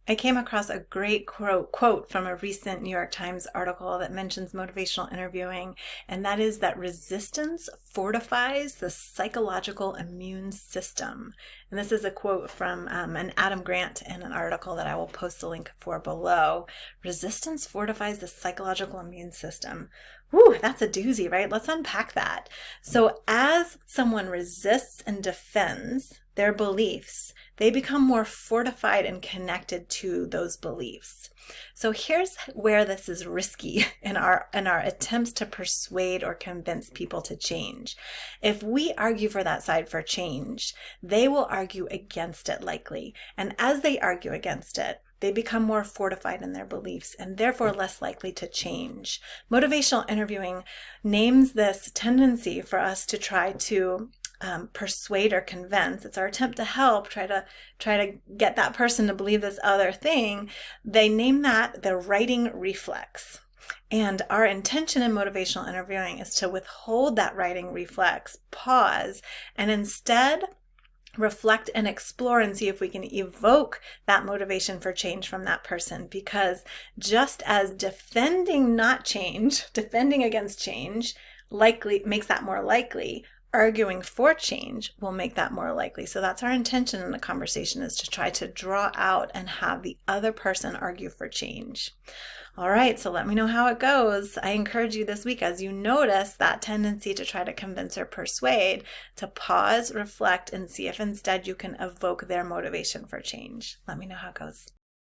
I came across a great quote from a recent New York Times article that mentions motivational interviewing, and that is that resistance fortifies the psychological immune system. And this is a quote from an Adam Grant in an article that I will post a link for below. Resistance fortifies the psychological immune system. Whew, that's a doozy, right? Let's unpack that. So as someone resists and defends their beliefs, they become more fortified and connected to those beliefs. So here's where this is risky in our attempts to persuade or convince people to change. If we argue for that side for change, they will argue against it likely. And as they argue against it, they become more fortified in their beliefs and therefore less likely to change. Motivational interviewing names this tendency for us to try to persuade or convince. It's our attempt to help, try to get that person to believe this other thing. They name that the writing reflex. And our intention in motivational interviewing is to withhold that writing reflex, pause, and instead reflect and explore and see if we can evoke that motivation for change from that person. Because just as defending against change likely makes that more likely, arguing for change will make that more likely. So that's our intention in the conversation, is to try to draw out and have the other person argue for change. All right, so let me know how it goes. I encourage you this week, as you notice that tendency to try to convince or persuade, to pause, reflect, and see if instead you can evoke their motivation for change. Let me know how it goes.